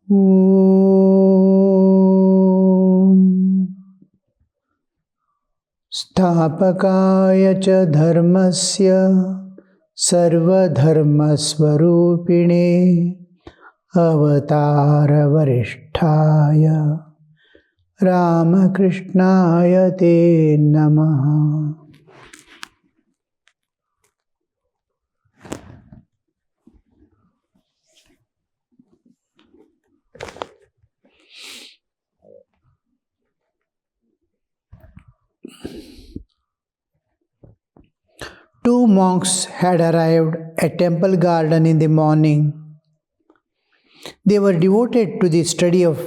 Om Sthapakaya cha dharmasya sarvadharmasvarupine avatara varisthaya Ramakrishnaya te namaha. Two monks had arrived at temple garden in the morning. They were devoted to the study of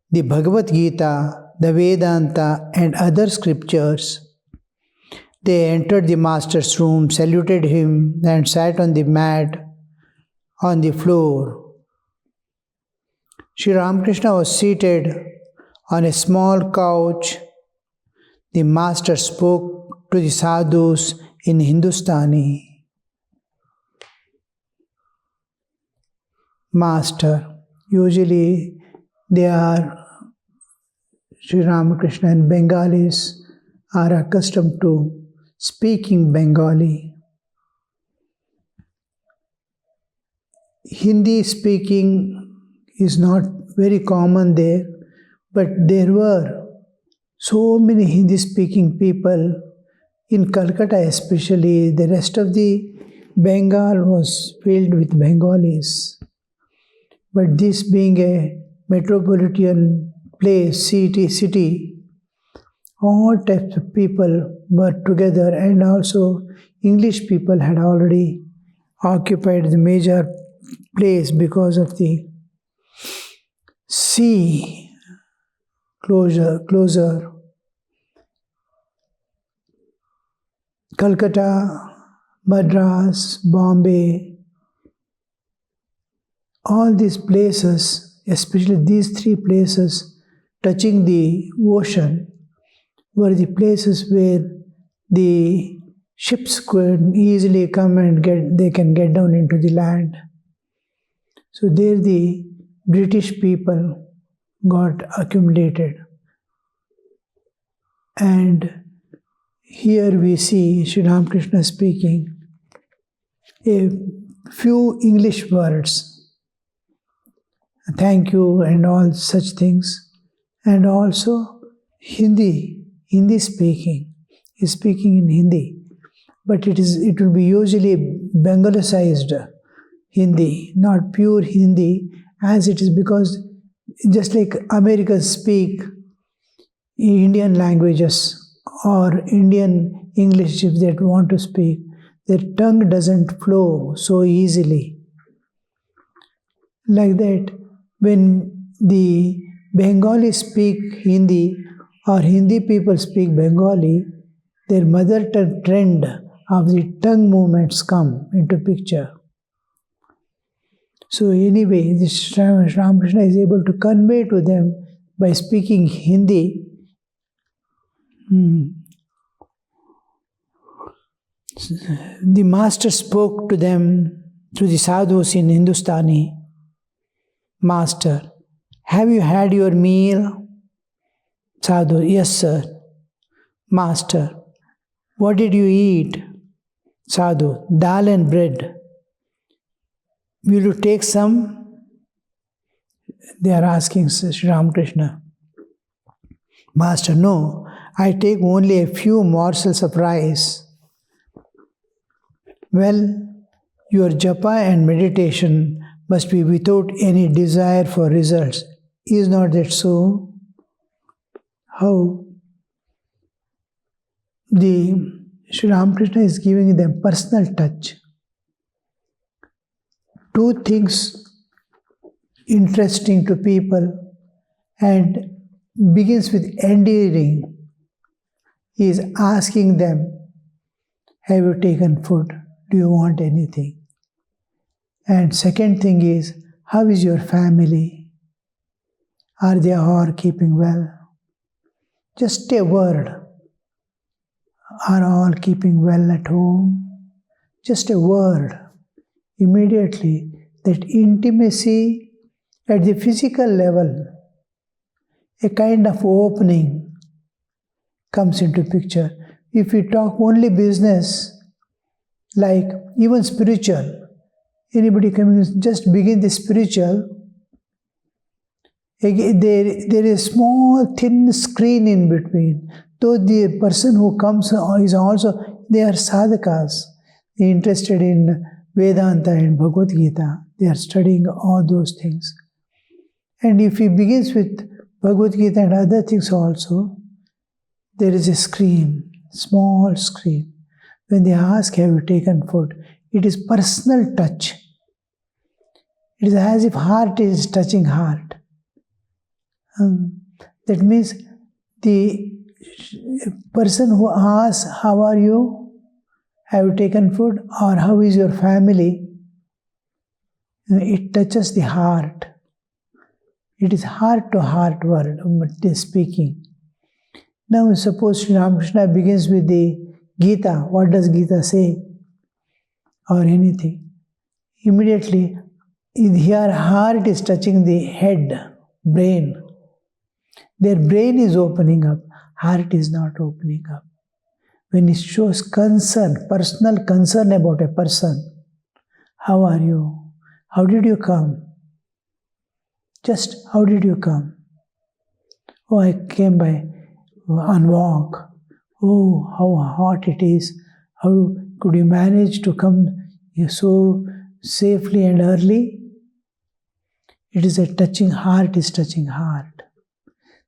the Bhagavad Gita, the Vedanta, and other scriptures. They entered the master's room, saluted him, and sat on the mat on the floor. Sri Ramakrishna was seated on a small couch. The master spoke to the sadhus in Hindustani. Master, usually they are Sri Ramakrishna and Bengalis are accustomed to speaking Bengali. Hindi speaking is not very common there, but there were so many Hindi speaking people in Calcutta, especially. The rest of the Bengal was filled with Bengalis. But this being a metropolitan place, city, all types of people were together, and also English people had already occupied the major place because of the sea closer. Calcutta, Madras, Bombay, all these places, especially these three places touching the ocean, were the places where the ships could easily come and they can get down into the land. So there the British people got accumulated. And here we see Sri Ramakrishna speaking a few English words, thank you and all such things, and also Hindi speaking. He is speaking in Hindi, but it will be usually Bengalicized Hindi, not pure Hindi, as it is, because just like Americans speak Indian languages or Indian English, if they want to speak, their tongue doesn't flow so easily. Like that, when the Bengalis speak Hindi or Hindi people speak Bengali, their mother tongue trend of the tongue movements come into picture. So anyway, this Ramakrishna is able to convey to them by speaking Hindi. The master spoke to them through the sadhus in Hindustani. Master, have you had your meal? Sadhu, yes sir. Master, what did you eat? Sadhu, dal and bread. Will you take some? They are asking Sri Ramakrishna. Master, no, I take only a few morsels of rice. Well, your japa and meditation must be without any desire for results. Is not that so? How? The Sri Ramakrishna is giving them personal touch. Two things interesting to people and begins with endearing. He is asking them, have you taken food? Do you want anything? And second thing is, how is your family? Are they all keeping well? Just a word. Are all keeping well at home? Just a word. Immediately, that intimacy At the physical level, a kind of opening comes into picture. If we talk only business, like even spiritual, anybody coming, just begin the spiritual, again, there is a small thin screen in between. Though the person who comes is also, they are sadhakas, they are interested in Vedanta and Bhagavad Gita, they are studying all those things. And if he begins with Bhagavad Gita and other things also, there is a screen, small screen. When they ask, have you taken food? It is personal touch. It is as if heart is touching heart. That means the person who asks, how are you? Have you taken food? Or how is your family? It touches the heart. It is heart to heart word speaking. Now suppose Sri Ramakrishna begins with the Gita. What does Gita say? Or anything. Immediately, here heart is touching the head, brain. Their brain is opening up. Heart is not opening up. When it shows concern, personal concern about a person. How are you? How did you come? Just how did you come? Oh, I came by on walk. Oh, how hot it is. How could you manage to come so safely and early? It is a touching heart is touching heart.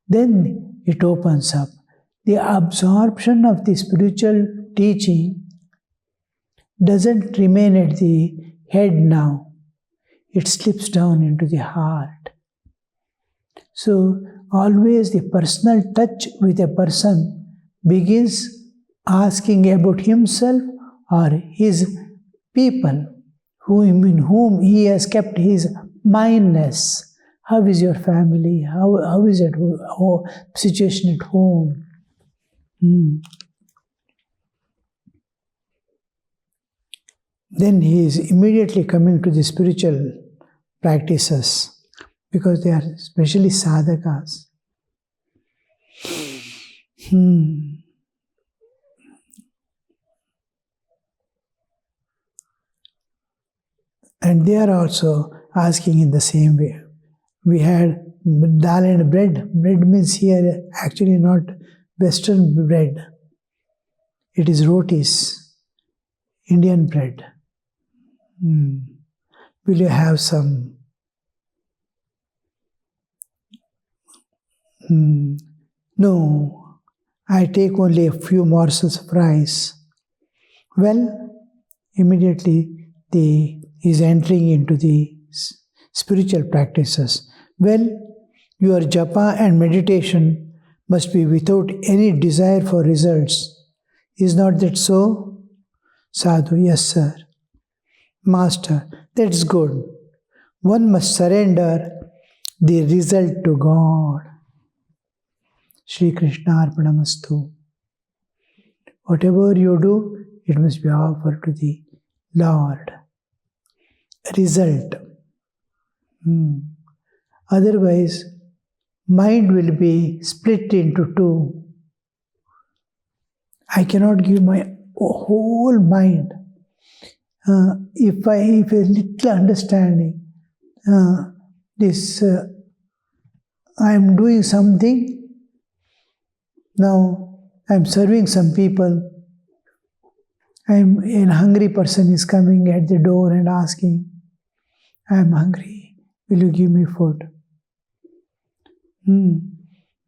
Then it opens up. The absorption of the spiritual teaching doesn't remain at the head now. It slips down into the heart. So always the personal touch with a person begins asking about himself or his people, in whom he has kept his mindness. How is your family? How is it? Situation at home? Then he is immediately coming to the spiritual practices because they are especially sadhakas. And they are also asking in the same way. We had dal and bread. Bread means here actually not Western bread. It is rotis, Indian bread. Will you have some? No, I take only a few morsels of rice. Well, immediately he is entering into the spiritual practices. Well, your japa and meditation must be without any desire for results. Is not that so? Sadhu, yes sir. Master, that's good. One must surrender the result to God. Shri Krishna Arpanamastu. Whatever you do, it must be offered to the Lord. Result. Otherwise, mind will be split into two. I cannot give my whole mind. If a little understanding, I am doing something. Now I am serving some people. A hungry person is coming at the door and asking, I am hungry, will you give me food?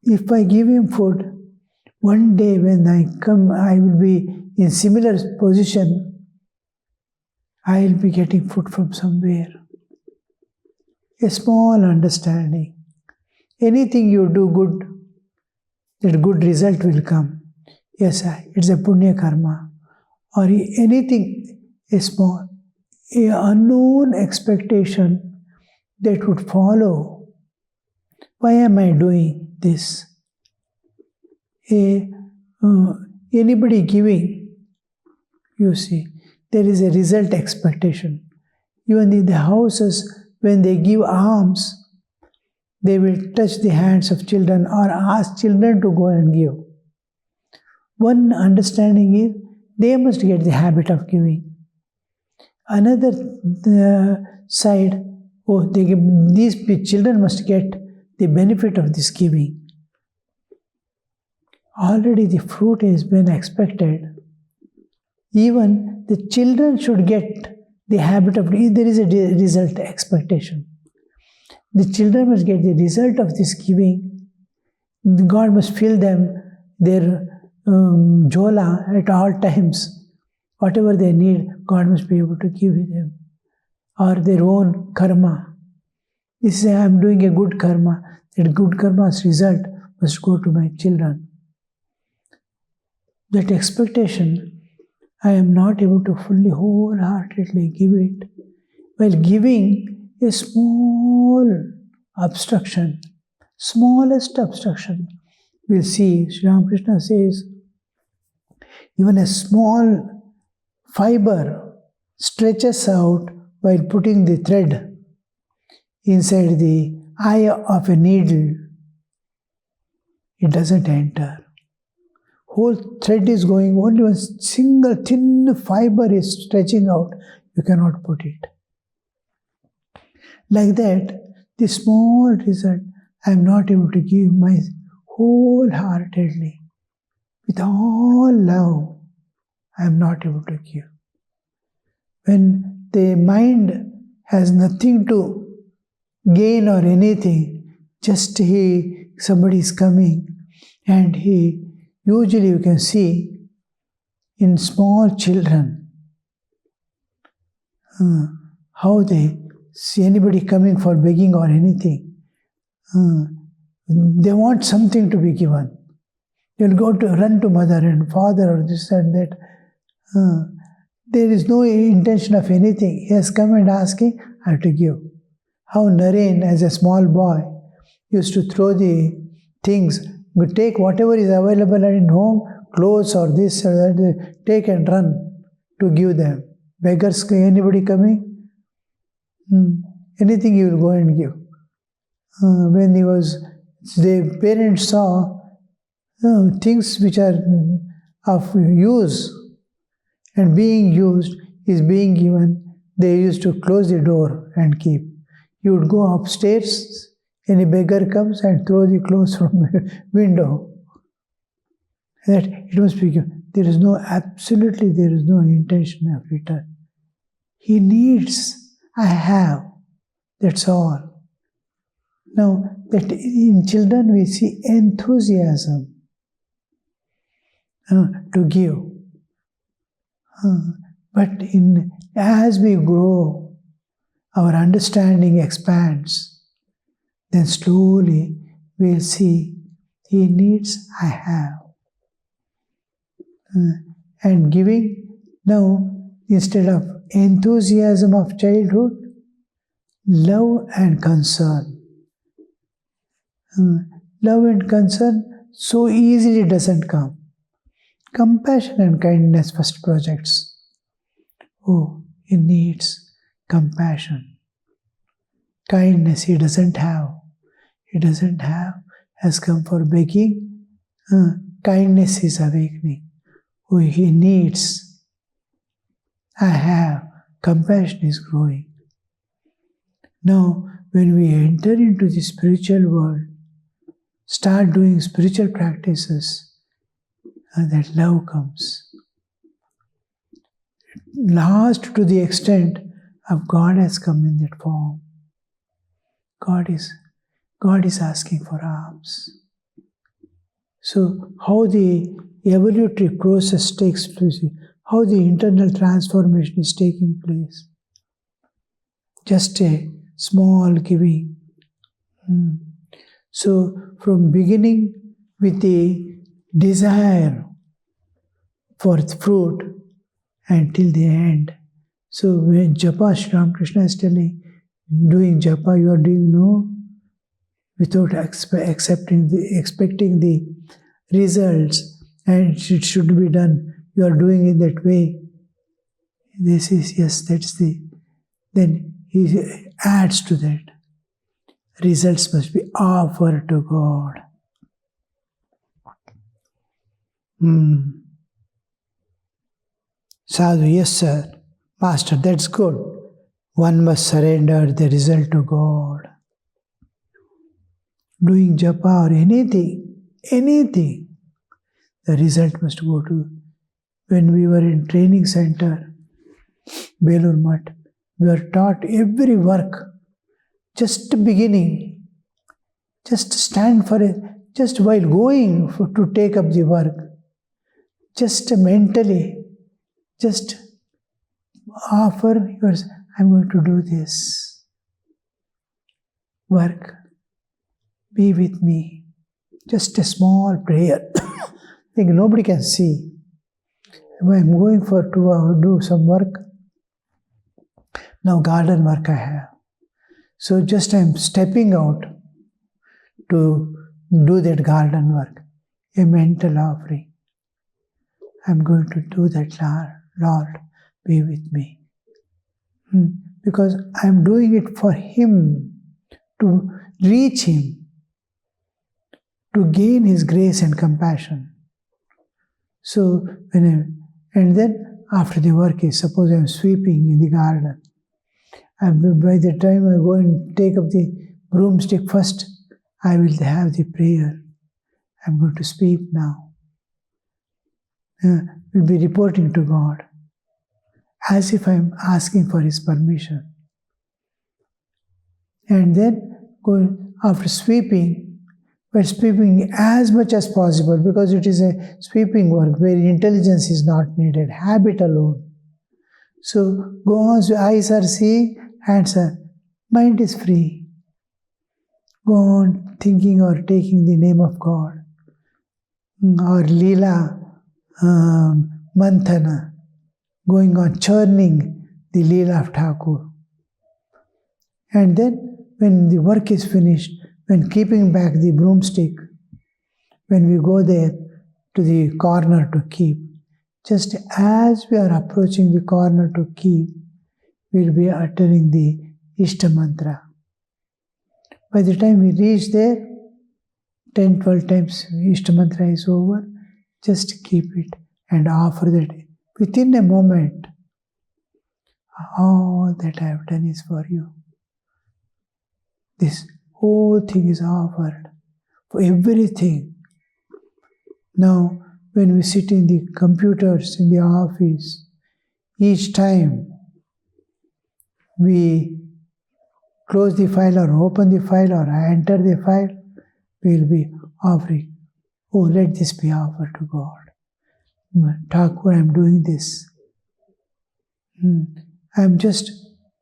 If I give him food, one day when I come, I will be in similar position, I will be getting food from somewhere. A small understanding. Anything you do good, that good result will come. Yes, it's a punya karma. Or anything, a small, a unknown expectation that would follow. Why am I doing this? Anybody giving, you see, there is a result expectation. Even in the houses, when they give alms, they will touch the hands of children or ask children to go and give. One understanding is they must get the habit of giving. Another side, these children must get the benefit of this giving. Already the fruit has been expected. Even the children should get the habit of, there is a result expectation. The children must get the result of this giving. God must fill them, their jhola at all times. Whatever they need, God must be able to give them. Or their own karma. This is, I am doing a good karma. That good karma's result must go to my children. That expectation, I am not able to fully, wholeheartedly give it. While giving a small obstruction, smallest obstruction, we'll see, Sri Ramakrishna says, even a small fiber stretches out while putting the thread inside the eye of a needle. It doesn't enter. Whole thread is going, only one single thin fiber is stretching out. You cannot put it. Like that, the small result, I am not able to give my wholeheartedly, with all love, I am not able to give. When the mind has nothing to gain or anything, just somebody is coming, and usually you can see in small children how they see anybody coming for begging or anything. They want something to be given. They'll run to mother and father or this and that. There is no intention of anything. He has come and asking, I have to give. How Naren, as a small boy, used to throw the things, take whatever is available in home, clothes or this or that, take and run to give them. Beggars, anybody coming? Anything you will go and give. When the parents saw things which are of use and being used is being given, they used to close the door and keep. You would go upstairs, any beggar comes and throw the clothes from the window. That it must be given. There is no intention of return. He needs, I have. That's all. Now, that in children we see enthusiasm to give. But as we grow, our understanding expands. Then slowly we'll see he needs, I have. And giving now, instead of enthusiasm of childhood, love and concern. Love and concern so easily doesn't come. Compassion and kindness first projects. Oh, he needs compassion. Kindness he doesn't have. He doesn't have, has come for begging. Kindness is awakening. Oh, he needs. I have. Compassion is growing. Now, when we enter into the spiritual world, start doing spiritual practices, that love comes. Last to the extent of God has come in that form. God is asking for alms. So how the evolutionary process takes place, how the internal transformation is taking place. Just a small giving. So from beginning with the desire for fruit until the end. So when japa, Sri Ramakrishna is telling, doing japa, you are doing no, without expecting the results, and it should be done. You are doing it that way. This is, yes, that's the, then he adds to that. results must be offered to God. Sadhu, yes sir. Master, that's good. One must surrender the result to God. Doing japa or anything, the result must go to. When we were in training center, Belur Math, we were taught every work, just beginning, just stand for it, just while going to take up the work, just mentally, just offer yours, I'm going to do this work, be with me, just a small prayer. I think nobody can see. I'm going to do some work. Now garden work I have. So just I'm stepping out to do that garden work. A mental offering. I'm going to do that, Lord, be with me. Because I'm doing it for Him, to reach Him, to gain His grace and compassion. So, and then after the work is, suppose I'm sweeping in the garden, and by the time I go and take up the broomstick first, I will have the prayer. I'm going to sweep now. Will be reporting to God, as if I'm asking for His permission. And then going after sweeping, but sweeping as much as possible, because it is a sweeping work where intelligence is not needed, habit alone. So go on, so eyes are seeing, hands are, mind is free. Go on thinking or taking the name of God, or Leela Manthana, going on churning the Leela of Thakur. And then when the work is finished, when keeping back the broomstick, when we go there to the corner to keep, just as we are approaching the corner to keep, we'll be uttering the Ishta Mantra. By the time we reach there, 10-12 times Ishta Mantra is over, just keep it and offer that. Within a moment, all that I have done is for you. This whole thing is offered for everything. Now, when we sit in the computers in the office, each time we close the file or open the file or enter the file, we will be offering, oh, let this be offered to God. Thakur, I am doing this. I am just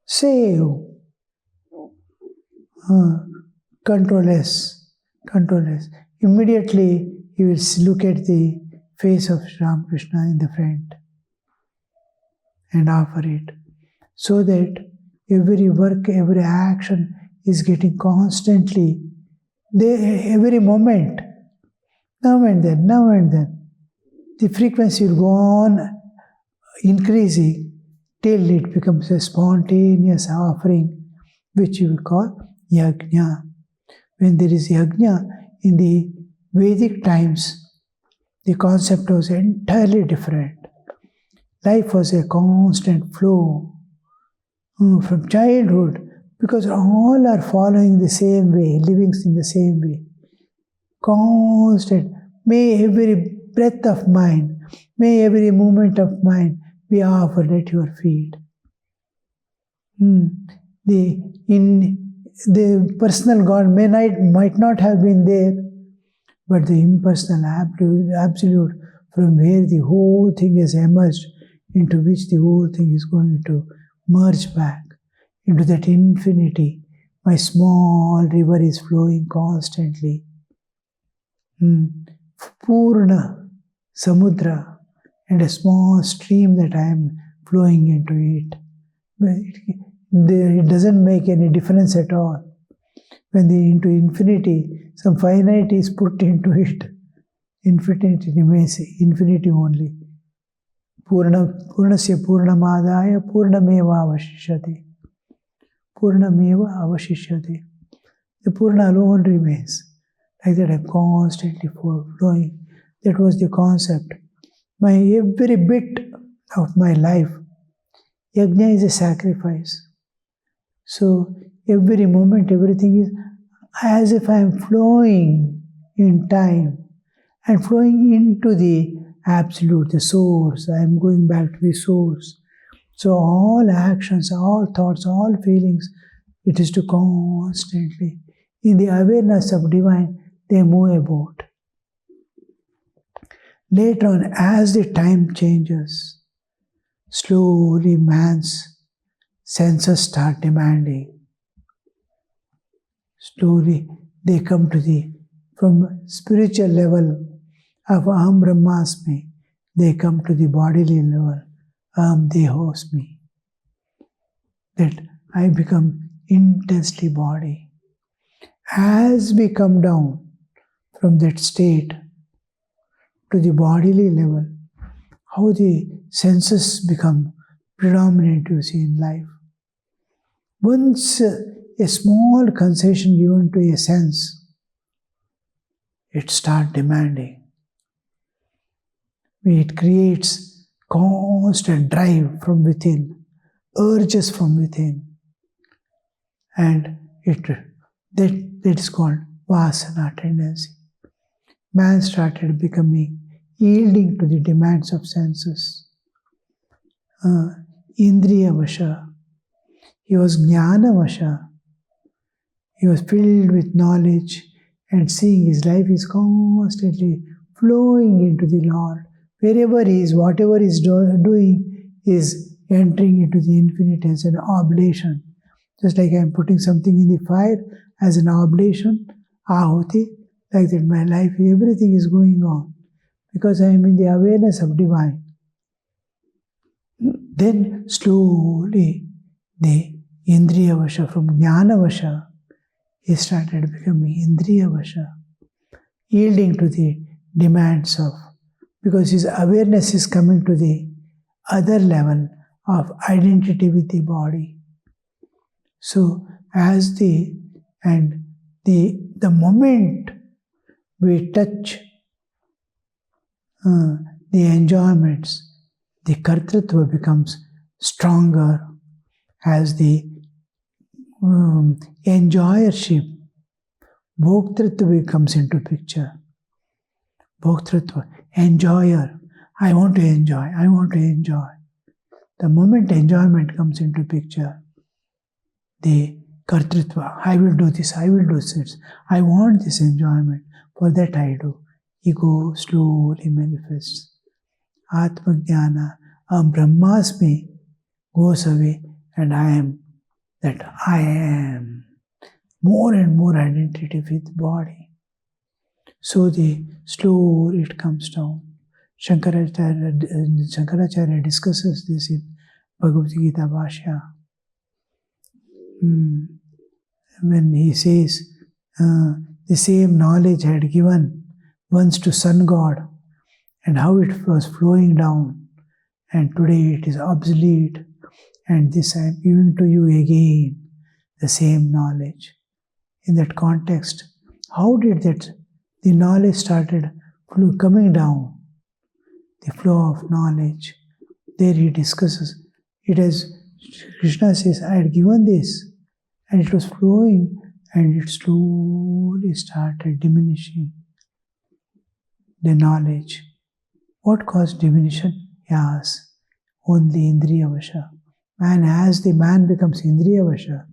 saved. Control S. Immediately you will look at the face of Ramakrishna in the front and offer it, so that every work, every action is getting constantly there, every moment, now and then. The frequency will go on increasing till it becomes a spontaneous offering, which you will call yajna. When there is yajna in the Vedic times, the concept was entirely different. Life was a constant flow from childhood, because all are following the same way, living in the same way. Constant. May every breath of mine, may every movement of mine be offered at your feet. The personal God might not have been there, but the impersonal absolute from where the whole thing has emerged, into which the whole thing is going to merge back into that infinity. My small river is flowing constantly. Purna Samudra, and a small stream that I am flowing into it. It doesn't make any difference at all. When into infinity, some finite is put into it, infinity remains infinity only. Purnasya Purnamadaya Purnameva Avashishyate. Purnameva Avashishyate. The Purna alone remains. Like that I'm constantly flowing. That was the concept. My every bit of my life, yajna is a sacrifice. So every moment, everything is as if I am flowing in time and flowing into the absolute, the source. I am going back to the source. So all actions, all thoughts, all feelings, it is to constantly, in the awareness of divine, they move about. Later on, as the time changes, slowly man's senses start demanding. Slowly they come to the, from spiritual level of Aham Brahmasmi, they come to the bodily level, Aham Dehosmi. That I become intensely body. As we come down from that state to the bodily level, how the senses become predominant, you see, in life. Once a small concession given to a sense, it starts demanding. It creates constant drive from within, urges from within. And that is called vasana tendency. Man started becoming yielding to the demands of senses. Indriya vasha. He was jnana vasha. He was filled with knowledge and seeing his life is constantly flowing into the Lord. Wherever he is, whatever he is doing is entering into the infinite as an oblation. Just like I am putting something in the fire as an oblation, ahuti, like that my life, everything is going on because I am in the awareness of divine. Then slowly the Indriya Vasha from Jnana Vasha, he started becoming Indriya Vasha, yielding to the demands of, because his awareness is coming to the other level of identity with the body. So as the moment we touch the enjoyments, the kartritva becomes stronger as the enjoyership, bhoktritva comes into picture. Bhoktritva, enjoyer, I want to enjoy, I want to enjoy. The moment enjoyment comes into picture, the kartritva, I will do this, I will do this, I want this enjoyment, for that I do. Ego slowly manifests. Atma Jnana, Brahmasmi goes away and I am that I am. More and more identity with body. So the slowly it comes down. Shankaracharya discusses this in Bhagavad Gita Bhashya. When he says the same knowledge had given once to Sun God and how it was flowing down and today it is obsolete and this I am giving to you again the same knowledge. In that context, how did the knowledge started coming down? The flow of knowledge. There he discusses it as Krishna says, I had given this and it was flowing and it slowly started diminishing. The knowledge. What caused diminution? Yes, only Indriya Vasha. And as the man becomes Indriya Vasha,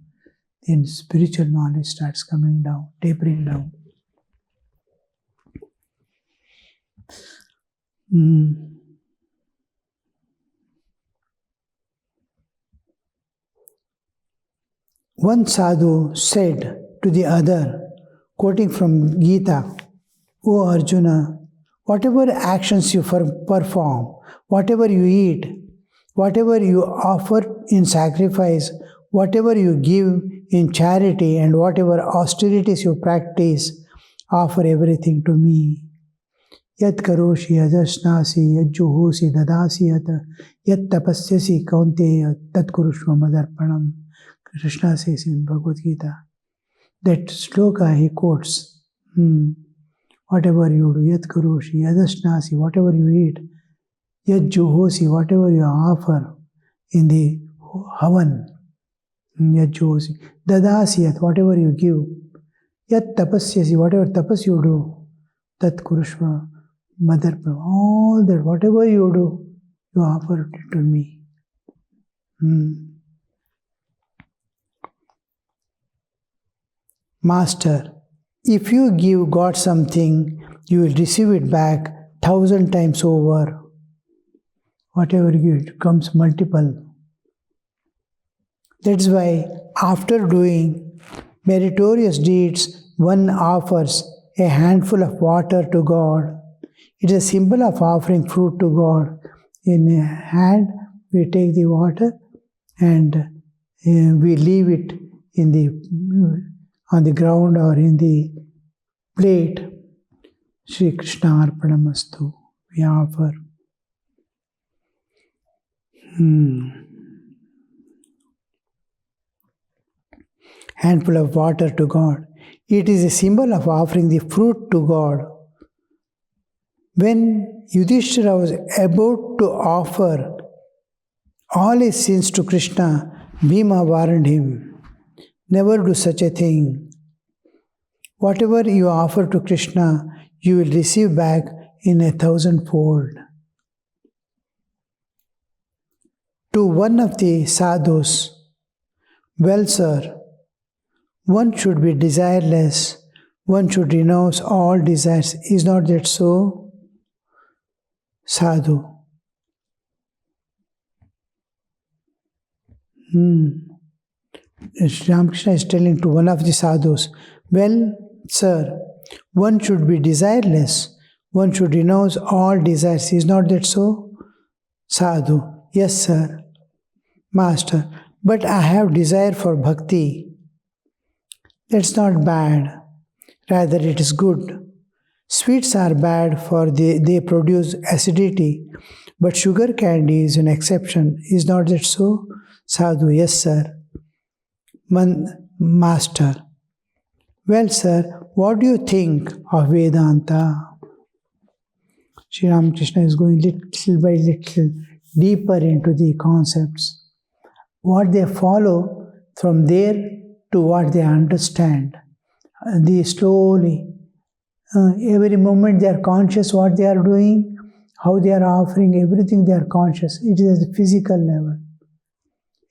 then spiritual knowledge starts coming down, tapering down. One sadhu said to the other, quoting from Gita, O Arjuna, whatever actions you perform, whatever you eat, whatever you offer in sacrifice, whatever you give in charity, and whatever austerities you practice, offer everything to me. Yat karoshi yadashnasi yajjuhosi dadasi yat tapasyasi kaunteya tat kurushva madarpanam. Krishna says in Bhagavad Gita. That shloka he quotes. Whatever you do, yat karoshi, yadashnasi, whatever you eat, yat juhosi, whatever you offer in the havan, yat juhosi, dadasi, yat whatever you give, yat tapasyasi, whatever tapas you do, tat kurushva, mother, all that, whatever you do, you offer it to me. Master, if you give God something, you will receive it back 1,000 times over. Whatever you give, it comes multiple. That's why after doing meritorious deeds, one offers a handful of water to God. It is a symbol of offering fruit to God. In a hand, we take the water and we leave it on the ground or in the plate. Shri Krishna Arpanamastu. We offer. Handful of water to God. It is a symbol of offering the fruit to God. When Yudhishthira was about to offer all his sins to Krishna, Bhima warned him, never do such a thing. Whatever you offer to Krishna, you will receive back in 1,000-fold. To one of the sadhus, well, sir, one should be desireless, one should renounce all desires. Is not that so? Sadhu. Ramakrishna is telling to one of the sadhus, well, sir, one should be desireless, one should renounce all desires. Is not that so? Sadhu. Yes, sir. Master, but I have desire for bhakti. That's not bad. Rather, it is good. Sweets are bad for they produce acidity, but sugar candy is an exception. Is not that so? Sadhu, yes, sir. Master, well, sir, what do you think of Vedanta? Sri Ramakrishna is going little by little deeper into the concepts. What they follow from there to what they understand. They slowly, every moment they are conscious what they are doing, how they are offering, everything they are conscious. It is at the physical level.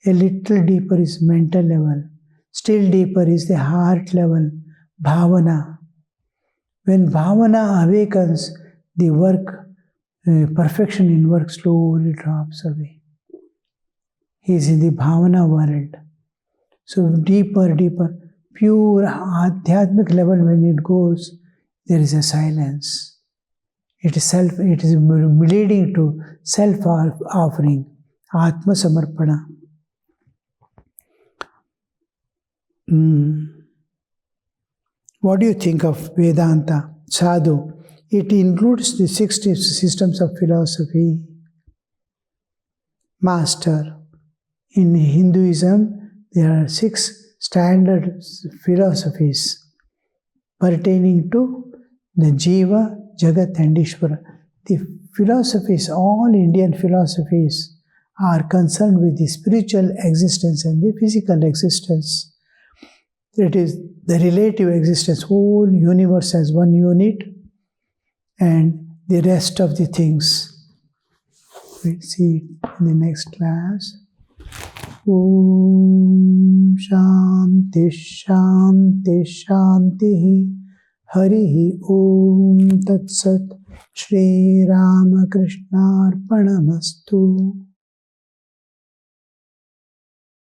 A little deeper is mental level. Still deeper is the heart level, bhavana. When bhavana awakens, the work, perfection in work slowly drops away. He is in the bhavana world. So deeper, pure adhyatmic level when it goes, there is a silence. It is leading to self-offering, atma samarpana. What do you think of Vedanta? Sadhu. It includes the 6 systems of philosophy. Master. In Hinduism, there are 6 standard philosophies pertaining to the Jiva, Jagat and Ishvara. The philosophies, all Indian philosophies, are concerned with the spiritual existence and the physical existence. That is the relative existence, whole universe as one unit, and the rest of the things. We'll see in the next class. Om Shanti Shanti Shanti Harihi Om Tat Sat Shri Ramakrishna Arpanamastu.